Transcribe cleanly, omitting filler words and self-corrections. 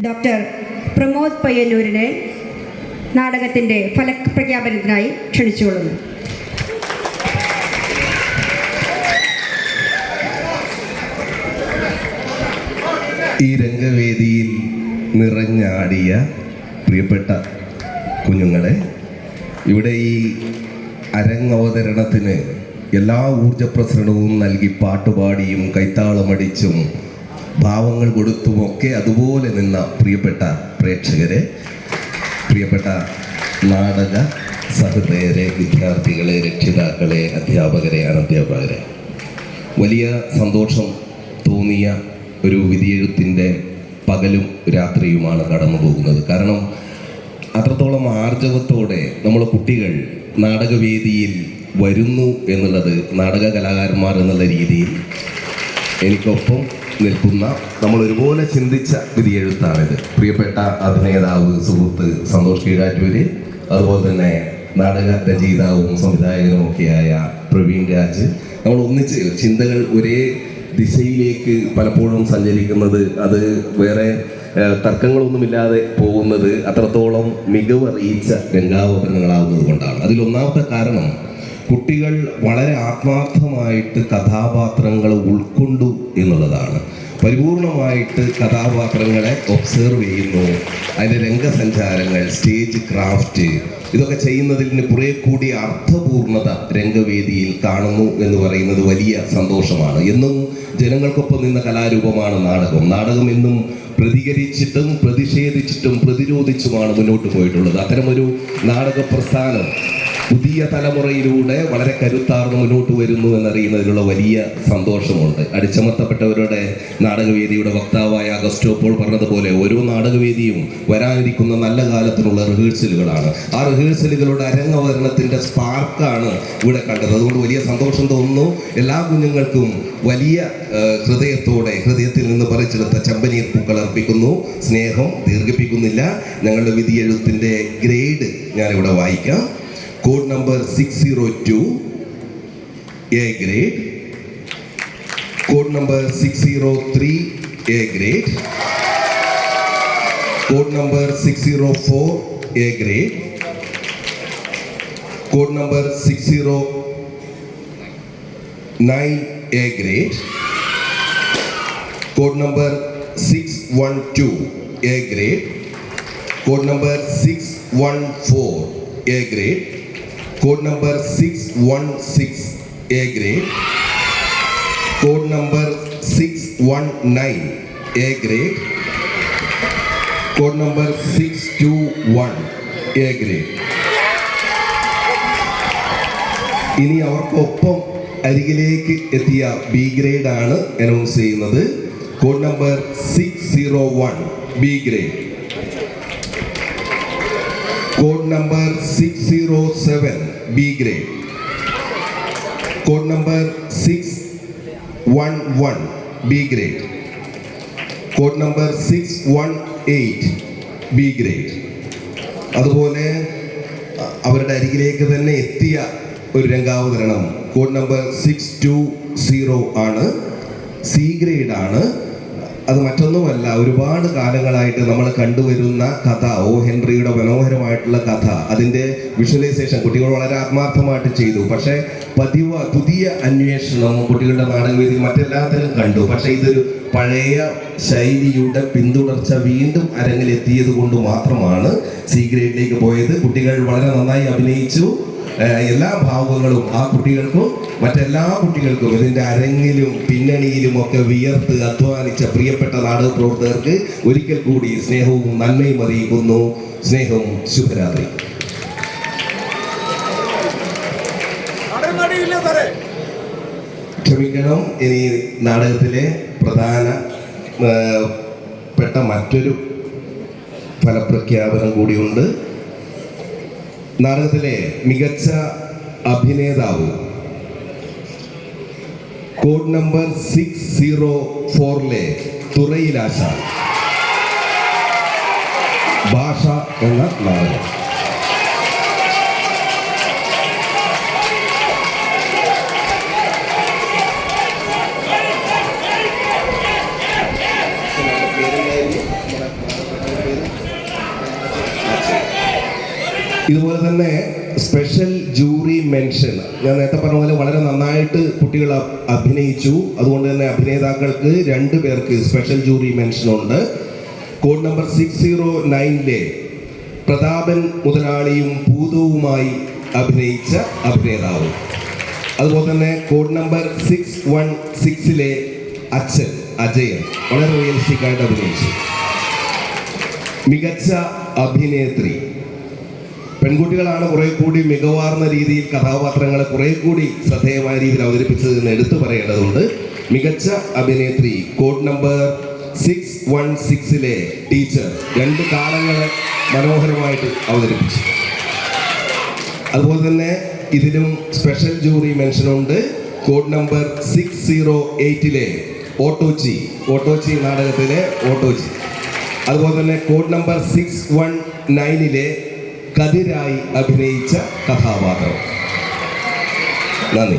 Doctor Pramod പയ്യന്നൂരിനെ നാടകത്തിൻ്റെ ഫലപ്രഖ്യാപനത്തിനായി ക്ഷണിച്ചുകൊള്ളുന്നു. ഈ രംഗവേദിയിൽ നിറഞ്ഞാടിയ പ്രിയപ്പെട്ട കുഞ്ഞുങ്ങളെ, ഇവിടെ ഈ അരങ്ങവതരണത്തിന് എല്ലാ ഊർജപ്രസരണവും നൽകി പാട്ടുപാടിയും കൈത്താളമടിച്ചും ഭാവങ്ങൾ കൊടുത്തുമൊക്കെ അതുപോലെ നിന്ന പ്രിയപ്പെട്ട പ്രേക്ഷകരെ, പ്രിയപ്പെട്ട നാടക സഹൃദയരെ, വിദ്യാർത്ഥികളെ, രക്ഷിതാക്കളെ, അധ്യാപകരെ, അനധ്യാപകരെ, വലിയ സന്തോഷം തോന്നിയ ഒരു വിധിയെഴുത്തിൻ്റെ പകലും രാത്രിയുമാണ് കടന്നു പോകുന്നത്. കാരണം അത്രത്തോളം ആർജവത്തോടെ നമ്മളെ കുട്ടികൾ നാടകവേദിയിൽ വരുന്നു എന്നുള്ളത് നാടക കലാകാരന്മാർ എന്നുള്ള രീതിയിൽ എനിക്കൊപ്പം നിൽക്കുന്ന, നമ്മൾ ഒരുപോലെ ചിന്തിച്ച വിധിയെഴുത്താണിത്. പ്രിയപ്പെട്ട അഭിനേതാവ്, സുഹൃത്ത് സന്തോഷ് കീഴാറ്റൂര്, അതുപോലെ തന്നെ നാടക രചയിതാവും സംവിധായകനും ഒക്കെയായ പ്രവീൺ രാജ്, നമ്മൾ ഒന്നിച്ച് ചിന്തകൾ ഒരേ ദിശയിലേക്ക് പലപ്പോഴും സഞ്ചരിക്കുന്നത്, അത് വേറെ തർക്കങ്ങളൊന്നുമില്ലാതെ പോകുന്നത് അത്രത്തോളം മികവറിയിച്ച രംഗാവതരണങ്ങളാവുന്നത് കൊണ്ടാണ്. അതിലൊന്നാമത്തെ കാരണം, കുട്ടികൾ വളരെ ആത്മാർത്ഥമായിട്ട് കഥാപാത്രങ്ങൾ ഉൾക്കൊണ്ടു എന്നുള്ളതാണ്. പരിപൂർണമായിട്ട് കഥാപാത്രങ്ങളെ ഒബ്സർവ് ചെയ്യുന്നു. അതിൻ്റെ രംഗസഞ്ചാരങ്ങൾ, സ്റ്റേജ് ക്രാഫ്റ്റ്, ഇതൊക്കെ ചെയ്യുന്നതിന് കുറേ കൂടി അർത്ഥപൂർണത രംഗവേദിയിൽ കാണുന്നു എന്ന് പറയുന്നത് വലിയ സന്തോഷമാണ്. എന്നും ജനങ്ങൾക്കൊപ്പം നിന്ന കലാരൂപമാണ് നാടകം. നാടകം എന്നും പ്രതികരിച്ചിട്ടും പ്രതിഷേധിച്ചിട്ടും പ്രതിരോധിച്ചുമാണ് മുന്നോട്ട് പോയിട്ടുള്ളത്. അത്തരമൊരു നാടക പ്രസ്ഥാനം പുതിയ തലമുറയിലൂടെ വളരെ കരുത്താർന്ന് മുന്നോട്ട് വരുന്നു എന്നറിയുന്നതിലുള്ള വലിയ സന്തോഷമുണ്ട്. അടിച്ചമർത്തപ്പെട്ടവരുടെ നാടകവേദിയുടെ വക്താവായ അഗസ്റ്റോ പോൾ പറഞ്ഞതുപോലെ ഓരോ നാടകവേദിയും വരാനിരിക്കുന്ന നല്ല കാലത്തിനുള്ള റിഹേഴ്സലുകളാണ്. ആ റിഹേഴ്സലുകളുടെ അരങ്ങവതരണത്തിൻ്റെ സ്പാർക്കാണ് ഇവിടെ കണ്ടത്. അതുകൊണ്ട് വലിയ സന്തോഷം തോന്നുന്നു. എല്ലാ കുഞ്ഞുങ്ങൾക്കും വലിയ ഹൃദയത്തോടെ, ഹൃദയത്തിൽ നിന്ന് പറിച്ചെടുത്ത ചെമ്പനീർ പൂക്കൾ അർപ്പിക്കുന്നു. സ്നേഹം ദീർഘിപ്പിക്കുന്നില്ല. ഞങ്ങളുടെ വിധിയെഴുത്തിൻ്റെ ഗ്രേഡ് ഞാനിവിടെ വായിക്കാം. Code number 602, A grade. Code number 603, A grade. Code number 604, A grade. Code number 609, A grade. Code number 612, A grade. Code number 614, A grade. Code number 616, A grade. Code number 619, A grade. Code number 621, A grade. ഇനി അവർക്കൊപ്പം അരികിലേക്ക് എത്തിയ B grade ആണ് announce ചെയ്യുന്നത്. Code number 601, B grade. Code number 607, B grade. Code number 611, B grade. Code number 618, B grade. അതുപോലെ അവരുടെ അരികിലേക്ക് തന്നെ എത്തിയ ഒരു രംഗാവതരണം കോഡ് നമ്പർ 620 ആണ്, സി ഗ്രേഡ് ആണ്. അത് മറ്റൊന്നുമല്ല, ഒരുപാട് കാലങ്ങളായിട്ട് നമ്മൾ കണ്ടുവരുന്ന കഥ, ഓ ഹെൻറിയുടെ മനോഹരമായിട്ടുള്ള കഥ, അതിൻ്റെ വിഷ്വലൈസേഷൻ കുട്ടികൾ വളരെ ആത്മാർത്ഥമായിട്ട് ചെയ്തു. പക്ഷേ പുതിയ അന്വേഷണം കുട്ടികളുടെ നാടകവേദി മറ്റെല്ലാത്തിലും കണ്ടു. പക്ഷേ ഇതൊരു പഴയ ശൈലിയുടെ പിന്തുടർച്ച വീണ്ടും അരങ്ങിലെത്തിയത് കൊണ്ട് മാത്രമാണ് സി ഗ്രേഡിലേക്ക് പോയത്. കുട്ടികൾ വളരെ നന്നായി അഭിനയിച്ചു. എല്ലാ ഭാവങ്ങളും ആ കുട്ടികൾക്കും മറ്റെല്ലാ കുട്ടികൾക്കും ഇതിൻ്റെ അരങ്ങിലും പിന്നണിയിലും ഒക്കെ വിയർത്ത് അധ്വാനിച്ച പ്രിയപ്പെട്ട നാടക പ്രവർത്തകർക്ക് ഒരിക്കൽ കൂടി സ്നേഹവും നന്മയും അറിയിക്കുന്നു. സ്നേഹം, ശുഭരാത്രി. ക്ഷമിക്കണം, ഇനി നാടകത്തിലെ പ്രധാനപ്പെട്ട മറ്റൊരു ഫലപ്രഖ്യാപനം കൂടിയുണ്ട്. നാടകത്തിലെ മികച്ച അഭിനേതാവ് കോഡ് നമ്പർ 604 തുറയിലാശ, ഭാഷ എന്ന നാടകം. ഇതുപോലെ തന്നെ സ്പെഷ്യൽ ജൂറി മെൻഷൻ, ഞാൻ നേരത്തെ പറഞ്ഞ പോലെ വളരെ നന്നായിട്ട് കുട്ടികൾ അഭിനയിച്ചു. അതുകൊണ്ട് തന്നെ അഭിനേതാക്കൾക്ക് 2 പേർക്ക് സ്പെഷ്യൽ ജൂറി മെൻഷൻ ഉണ്ട്. കോഡ് നമ്പർ 609 പ്രതാപൻ മുതലാളിയും പൂതവുമായി അഭിനയിച്ച അഭിനേതാവ്. അതുപോലെ തന്നെ കോഡ് നമ്പർ 616 അച്ഛൻ അജയൻ വളരെ റിയലിസ്റ്റിക് ആയിട്ട് അഭിനയിച്ചു. മികച്ച അഭിനേത്രി പെൺകുട്ടികളാണ് കുറെ കൂടി മികവാർന്ന രീതിയിൽ കഥാപാത്രങ്ങളെ കുറെ കൂടി ശ്രദ്ധേയമായ രീതിയിൽ അവതരിപ്പിച്ചതെന്ന് എടുത്തു പറയേണ്ടതുണ്ട്. മികച്ച അഭിനേത്രി കോഡ് നമ്പർ 616 ടീച്ചർ 2 കാലങ്ങളെ മനോഹരമായിട്ട് അവതരിപ്പിച്ചു. അതുപോലെ തന്നെ ഇതിലും സ്പെഷ്യൽ ജൂറി മെൻഷനുണ്ട്. കോഡ് നമ്പർ 608 ഓട്ടോച്ചി നാടകത്തിലെ ഓട്ടോച്ചി. അതുപോലെ തന്നെ കോഡ് നമ്പർ 619 കതിരായി അഭിനയിച്ച കഥാപാത്രം. നന്ദി.